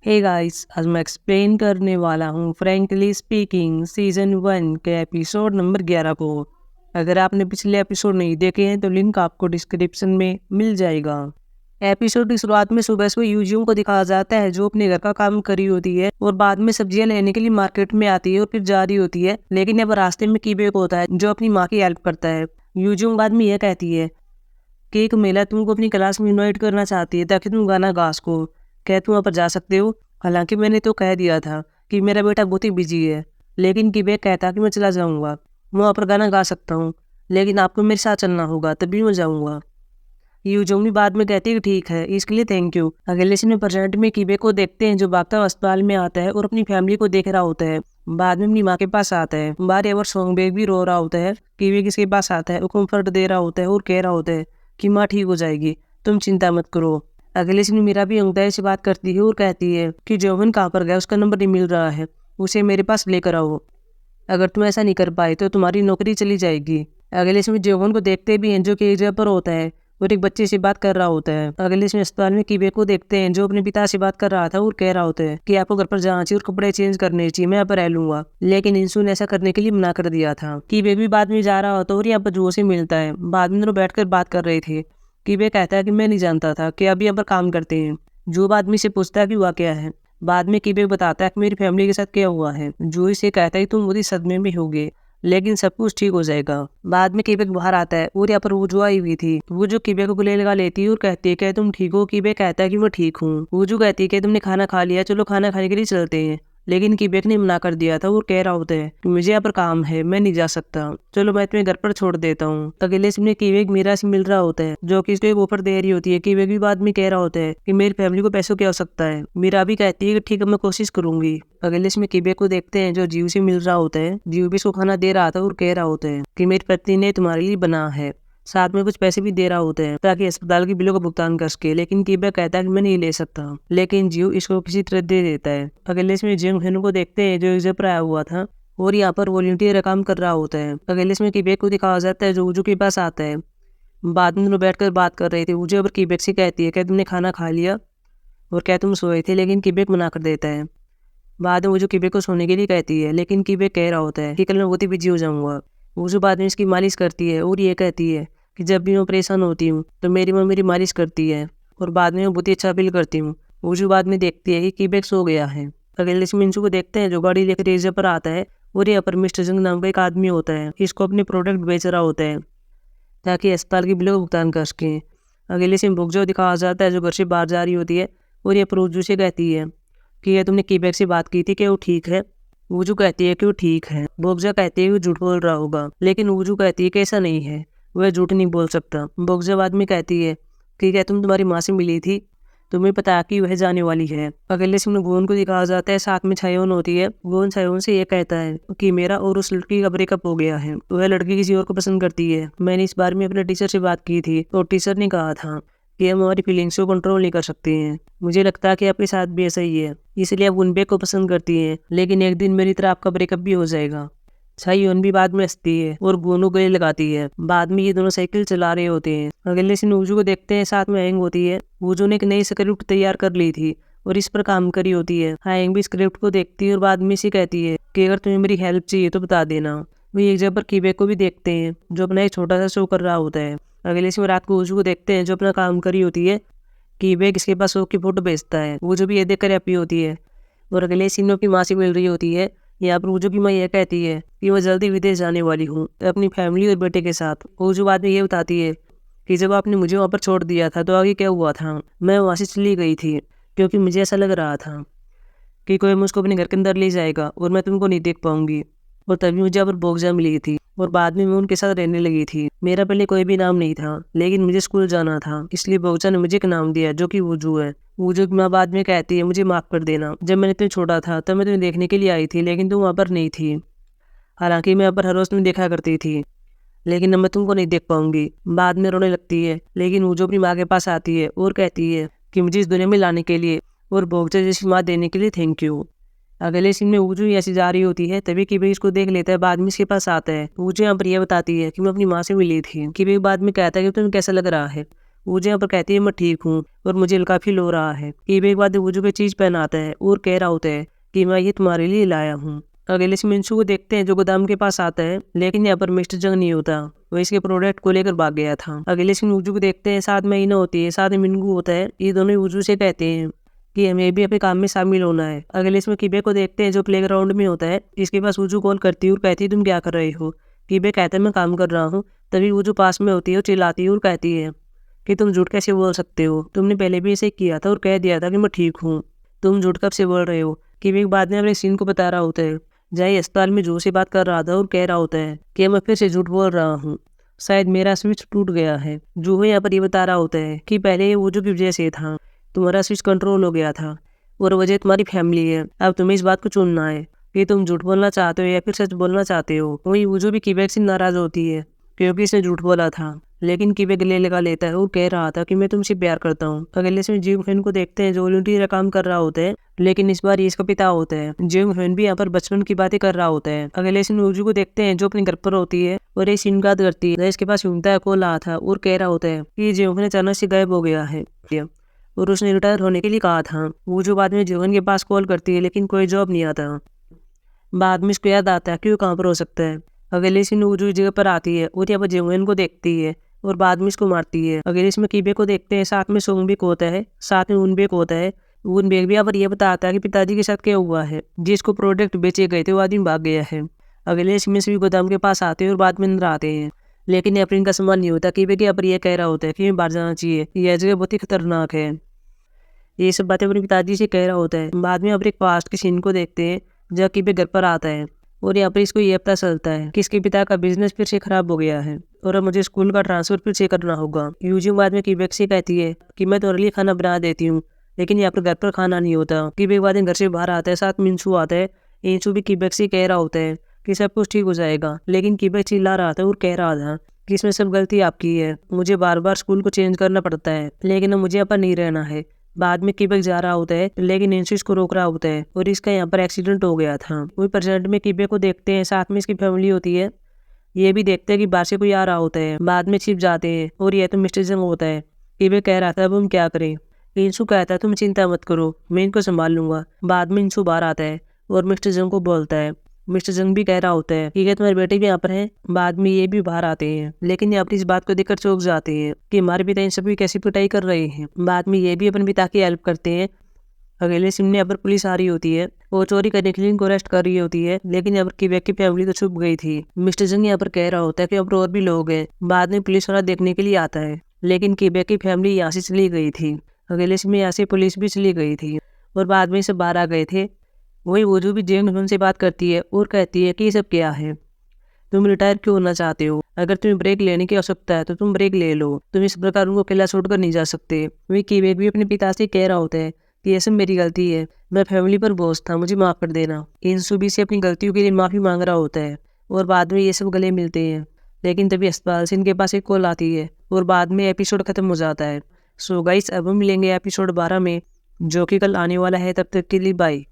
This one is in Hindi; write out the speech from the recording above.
हे गाइस, आज मैं एक्सप्लेन करने वाला हूँ फ्रैंकली स्पीकिंग सीजन 1 के एपिसोड नंबर 11 को। अगर आपने पिछले एपिसोड नहीं देखे हैं तो लिंक आपको डिस्क्रिप्शन में मिल जाएगा। एपिसोड की शुरुआत में सुबह सुबह यूजियों को दिखाया जाता है जो अपने घर का काम कर रही होती है और बाद में सब्जियां लेने के लिए मार्केट में आती है और फिर जा रही होती है। लेकिन अब रास्ते में कीबेक होता है जो अपनी माँ की हेल्प करता है। यूजियों बाद में यह कहती है कि एक महिला तुमको अपनी क्लास में इन्वाइट करना चाहती है ताकि तुम गाना गा सको। क्या तुम वहाँ पर जा सकते हो? हालांकि मैंने तो कह दिया था कि मेरा बेटा बहुत ही बिजी है, लेकिन किबेक कहता कि मैं चला जाऊँगा, मैं वहाँ पर गाना गा सकता हूँ, लेकिन आपको मेरे साथ चलना होगा तभी मैं जाऊँगा। यूजोंगी बाद में कहती है कि ठीक है, इसके लिए थैंक यू। अगले सीन में प्रेजेंट में किबेक को देखते हैं जो भागता हुआ अस्पताल में आता है और अपनी फैमिली को देख रहा होता है। बाद में अपनी माँ के पास आता है। बार एवर सोंगबेक भी रो रहा होता है। किबेक इसके पास आता है, वो कम्फर्ट दे रहा होता है और कह रहा होता है कि माँ ठीक हो जाएगी, तुम चिंता मत करो। अगले सीन में मीरा भी अंगदाई से बात करती है और कहती है कि जोवन कहाँ पर गया, उसका नंबर नहीं मिल रहा है, उसे मेरे पास लेकर आओ। अगर तुम ऐसा नहीं कर पाए तो तुम्हारी नौकरी चली जाएगी। अगले इसमें जोवन को देखते भी हैं जो कि एक जगह पर होता है और एक बच्चे से बात कर रहा होता है। अगले इसमें अस्पताल में किबेक को देखते हैं जो अपने पिता से बात कर रहा था और कह रहा होता है कि आपको घर पर जाना चाहिए और कपड़े चेंज करने चाहिए, मैं यहाँ पर रह लूंगा। लेकिन इंसू ने ऐसा करने के लिए मना कर दिया था। किबेक भी बाद में जा रहा होता है और यहाँ पर जुओ से मिलता है। बाद में दोनों बैठकर बात कर रहे थे। किबेक कहता है कि मैं नहीं जानता था कि अभी यहाँ पर काम करते हैं। जो आदमी से पूछता है कि हुआ क्या है। बाद में किबेक बताता है कि मेरी फैमिली के साथ क्या हुआ है। जो इसे कहता है कि तुम मुझे सदमे में होगे, लेकिन सब कुछ ठीक हो जाएगा। बाद में किबेक बाहर आता है और यहाँ पर वुजू आई हुई थी। वुजू किबेक को गले लगा लेती है और कहती है क्या तुम ठीक हो? किबेक कहता है कि मैं ठीक हूँ। वुजू कहती है कि तुमने खाना खा लिया, चलो खाना खाने के लिए चलते हैं। लेकिन किबेक ने मना कर दिया था और कह रहा होता है कि मुझे यहाँ पर काम है, मैं नहीं जा सकता, चलो मैं तुम्हें घर पर छोड़ देता हूँ। अगले समय किबेक मीरा से मिल रहा होता है जो कि इसको एक ऑफर दे रही होती है। किबेक भी बाद में कह रहा होता है कि मेरी फैमिली को पैसों की आवश्यकता है। मीरा भी कहती है कि ठीक है, मैं कोशिश करूंगी। अगले इसमें किबेक को देखते हैं जो जीव से मिल रहा होता है। जीव भी इसको खाना दे रहा था और कह रहा होता है कि मेरी पत्नी ने तुम्हारे लिए बना है, साथ में कुछ पैसे भी दे रहा होता है ताकि अस्पताल की बिलों का भुगतान कर सके। लेकिन किबेक कहता है कि मैं नहीं ले सकता, लेकिन जीव इसको किसी तरह दे देता है। अगले इसमें जिंग हेनु को देखते हैं जो एग्जाम पर आया हुआ था और यहाँ पर वॉलंटियर काम कर रहा होता है। अगले इसमें किबेक को दिखाया जाता है जो उजू के पास आता है। बाद में दोनों बैठकर बात कर रहे थे। उजू और किबेक से कहती है क्या तुमने खाना खा लिया और क्या तुम सोए थे? लेकिन किबेक मना कर देता है। बाद में वो जो किबेक को सोने के लिए कहती है, लेकिन किबेक कह रहा होता है कि कल मैं बहुत ही बिजी हो जाऊंगा। वो जो बाद में इसकी मालिश करती है और ये कहती है कि जब भी मैं परेशान होती हूँ तो मेरी माँ मेरी मालिश करती है और बाद में मैं बहुत ही अच्छा फील करती हूँ। वो जो बाद में देखती है कि किबेक सो गया है। अगले इसमें इंसू को देखते हैं जो गाड़ी लेकर एरिया पर आता है और यहाँ पर मिस्टर जंग नाम का एक आदमी होता है। इसको अपने प्रोडक्ट बेच रहा होता है ताकि अस्पताल की बिलों का भुगतान कर सकें। अगले से बुकजो दिखाया जाता है जो घर से बाहर जा रही होती है और ये प्रोजू से कहती है कि ये तुमने किबेक से बात की थी कि वो ठीक है? वुजू कहती है कि वो ठीक है। बोगजा कहती है कि वो झूठ बोल रहा होगा, लेकिन वुजू कहती है कि ऐसा नहीं है, वह झूठ नहीं बोल सकता। बोगजा बाद में कहती है कि क्या तुम तुम्हारी माँ से मिली थी? तुम्हें पता कि वह जाने वाली है। अगले से गोन को दिखाया जाता है, साथ में छायोन होती है। गोन छायोन से ये कहता है कि मेरा और उस लड़की का ब्रेकअप हो गया है, वह लड़की किसी और को पसंद करती है। मैंने इस बारे में अपने टीचर से बात की थी तो टीचर ने कहा था कि हम हमारी फीलिंग्स को कंट्रोल नहीं कर सकते हैं। मुझे लगता है कि आपके साथ भी ऐसा ही है, इसलिए आप उनबेक को पसंद करती हैं, लेकिन एक दिन मेरी तरह आपका ब्रेकअप भी हो जाएगा। छायोन भी बाद में हंसती है और गोनू गले लगाती है। बाद में ये दोनों साइकिल चला रहे होते हैं। अगले से वुजू को देखते हैं, साथ में हैंग होती है। वुजू ने एक नई स्क्रिप्ट तैयार कर ली थी और इस पर काम करी होती है। हैंग भी स्क्रिप्ट को देखती है और बाद में इसे कहती है कि अगर तुम्हें मेरी हेल्प चाहिए तो बता देना। वही एक जगह पर किबेक को भी देखते हैं जो अपना एक छोटा सा शो कर रहा होता है। अगले से रात को वुजू को देखते हैं जो अपना काम करी होती है। किबेक इसके पास शो की फोटो भेजता है। वुजू भी ये देखकर हैप्पी होती है और अगले सीन में अपनी माँ से मिल रही होती है। यहाँ पर वुजू की माँ यह कहती है कि मैं जल्दी विदेश जाने वाली हूँ अपनी फैमिली और बेटे के साथ। वुजू बाद में ये बताती है कि जब आपने मुझे वहाँ पर छोड़ दिया था तो आगे क्या हुआ था। मैं वहाँ से चली गई थी क्योंकि मुझे ऐसा लग रहा था कि कोई मुझको अपने घर के अंदर ले जाएगा और मैं तुमको नहीं देख पाऊंगी। और तभी मुझे यहाँ पर बोगजा मिली थी और बाद में मैं उनके साथ रहने लगी थी। मेरा पहले कोई भी नाम नहीं था, लेकिन मुझे स्कूल जाना था, इसलिए बोगजा ने मुझे एक नाम दिया जो कि वुजू है। वुजू की माँ बाद में कहती है मुझे माफ़ कर देना, जब मैंने तुम्हें छोड़ा था तब मैं तुम्हें देखने के लिए आई थी, लेकिन तुम वहाँ पर नहीं थी। हालांकि मैं यहाँ पर हर रोज तुम्हें देखा करती थी, लेकिन अब मैं तुमको नहीं देख पाऊंगी। बाद में रोने लगती है, लेकिन वुजू अपनी माँ के पास आती है और कहती है कि मुझे इस दुनिया में लाने के लिए और बोगजा जैसी माँ देने के लिए थैंक यू। अगले सीन में वुजू ऐसी जा रही होती है, तभी किबेक इसको देख लेता है। बाद में इसके पास आता है। वुजू यहाँ पर यह बताती है कि मैं अपनी माँ से मिली थी। किबेक बाद में कहता है कि तुम्हें कैसा लग रहा है। वूजू यहाँ पर कहती है मैं ठीक हूँ और मुझे हल्का फील हो रहा है। कीबे एक बार वूजू को चीज पहनाता है और कह रहा होता है कि मैं ये तुम्हारे लिए लाया हूँ। अगले से मिंशू को देखते हैं जो गोदाम के पास आता है, लेकिन यहाँ पर मिस्टर जंग नहीं होता, वो इसके प्रोडक्ट को लेकर भाग गया था। अगले से वूजू को देखते हैं, साथ में ईना होती है, साथ में मिंगू होता है। ये दोनों वूजू से कहते हैं कि हमें भी अपने काम में शामिल होना है। अगले इसमें कीबे को देखते हैं जो प्लेग्राउंड में होता है। इसके पास वूजू कॉल करती है और कहती है तुम क्या कर रहे हो। कीबे कहता है मैं काम कर रहा हूँ। तभी वूजू पास में होती है और चिल्लाती है और कहती है कि तुम झूठ कैसे बोल सकते हो, तुमने पहले भी ऐसे किया था और कह दिया था कि मैं ठीक हूँ, तुम झूठ कब से बोल रहे हो। कीबे बाद में अपने सीन को बता रहा होता है। जय अस्पताल में जू से बात कर रहा था और कह रहा होता है कि मैं फिर से झूठ बोल रहा हूँ, शायद मेरा स्विच टूट गया है। जूहो यहाँ पर ये बता रहा होता है कि पहले ये वूजू की वजह से था, तुम्हारा स्विच कंट्रोल हो गया था और वजह तुम्हारी फैमिली है। अब तुम्हें इस बात को चुनना है कि तुम झूठ बोलना चाहते हो या फिर सच बोलना चाहते हो। वही वूजू भी कीबेक से नाराज होती है क्योंकि इसने झूठ बोला था, लेकिन कीबे गले लगा लेता है और कह रहा था कि मैं तुमसे प्यार करता हूँ। अगले से जिंग फैन को देखते हैं जो वॉलंटियर का काम कर रहा होता है, लेकिन इस बार ये इसका पिता होता है। जिंग फैन भी यहाँ पर बचपन की बातें कर रहा होता है। अगले से वूजू को देखते हैं जो अपने घर पर होती है और एक सीन याद करती है। इसके पास यूनता कॉल आया था और कह रहा होता है कि जिंग फैन अचानक से गायब हो गया है और उसने रिटायर होने के लिए कहा था। वूजू बाद में जिंग के पास कॉल करती है, लेकिन कोई जॉब नहीं आता। बाद में इसको याद आता है कि वो कहाँ पर हो सकता है। अगले सीन वूजू जगह पर आती है और यहाँ पर जिंग को देखती है और बाद में इसको मारती है। अगले इसमें कीबे को देखते हैं, साथ में सोंगबेक होता है, साथ में उनबेक होता है। उनबेक भी यहाँ पर यह बताता है कि पिताजी के साथ क्या हुआ है, जिसको प्रोडक्ट बेचे गए थे वो आदमी भाग गया है। अगले इसमें सभी गोदाम के पास आते हैं और बाद में अंदर आते हैं, लेकिन यहाँ पर इनका सम्मान नहीं होता। कीबे के यहाँ पर यह कह रहा होता है कि हमें बाहर जाना चाहिए, यह जगह बहुत ही खतरनाक है। ये सब बातें अपने पिताजी से कह रहा होता है। बाद में अपने पास्ट के सीन को देखते हैं जब कीबे घर पर आता है और यहाँ पर इसको ये पता चलता है कि इसके पिता का बिजनेस फिर से खराब हो गया है और अब मुझे स्कूल का ट्रांसफर फिर से करना होगा। यूजी बाद में कीबेक से कहती है कि मैं तुम्हारे लिए खाना बना देती हूँ, लेकिन यहाँ पर घर पर खाना नहीं होता। कीबेक बाद में घर से बाहर आता है, साथ में इंशू आता है। इंशू भी कीबेक से कह रहा होता है कि सब कुछ ठीक हो जाएगा, लेकिन कीबेक चिल्ला रहा था और कह रहा था कि इसमें सब गलती आपकी है, मुझे बार बार स्कूल को चेंज करना पड़ता है, लेकिन अब मुझे यहाँ पर नहीं रहना है। बाद में कीबेक जा रहा होता है, लेकिन इंशू इसको रोक रहा होता है और इसका यहाँ पर एक्सीडेंट हो गया था। वही प्रेजेंट में कीबेक को देखते हैं, साथ में इसकी फैमिली होती है। ये भी देखते हैं कि बाहर से कोई आ रहा होता है। बाद में छिप जाते हैं और यह तो मिस्टर जंग होता है। कीबे कह रहा था अब हम क्या करें। इंशू कहता है तुम चिंता मत करो, मैं इनको संभाल लूंगा। बाद में इंशू बाहर आता है और मिस्टर जंग को बोलता है। मिस्टर जंग भी कह रहा होता है ठीक है तुम्हारे बेटे भी यहाँ पर हैं। बाद में ये भी बाहर आते हैं, लेकिन ये अपनी इस बात को देखकर चौंक जाते हैं कि हमारे पिता इन सभी कैसी पिटाई कर रहे हैं। बाद में ये भी अपने पिता की हेल्प करते हैं। अगले सीन में यहाँ पर पुलिस आ रही होती है, वो चोरी करने के लिए इनको अरेस्ट कर रही होती है, लेकिन यहाँ पर कीबेक की फैमिली तो छुप गई थी। मिस्टर जंग यहाँ पर कह रहा होता है कि अब और भी लोग हैं। बाद में पुलिस वाला देखने के लिए आता है, लेकिन कीबेक की फैमिली यहाँ से चली गई थी। अगले सीन में यहाँ से पुलिस भी चली गई थी और बाद में सब बाहर आ गए थे। वही वूजू भी जेंग से बात करती है और कहती है कि ये सब क्या है, तुम रिटायर क्यों होना चाहते हो, अगर तुम्हें ब्रेक लेने की आवश्यकता है तो तुम ब्रेक ले लो, तुम इस प्रकार उनको अकेला छोड़कर नहीं जा सकते। वही कीबेक भी अपने पिता से कह रहा होता है कि ये सब मेरी गलती है, मैं फैमिली पर बोझ था, मुझे माफ़ कर देना। इंशू भी से अपनी गलतियों के लिए माफ़ी मांग रहा होता है और बाद में ये सब गले मिलते हैं, लेकिन तभी अस्पताल से इनके पास एक कॉल आती है और बाद में एपिसोड खत्म हो जाता है। सो गाइस अब हम मिलेंगे एपिसोड 12 में, जो कि कल आने वाला है। तब तक के लिए बाय।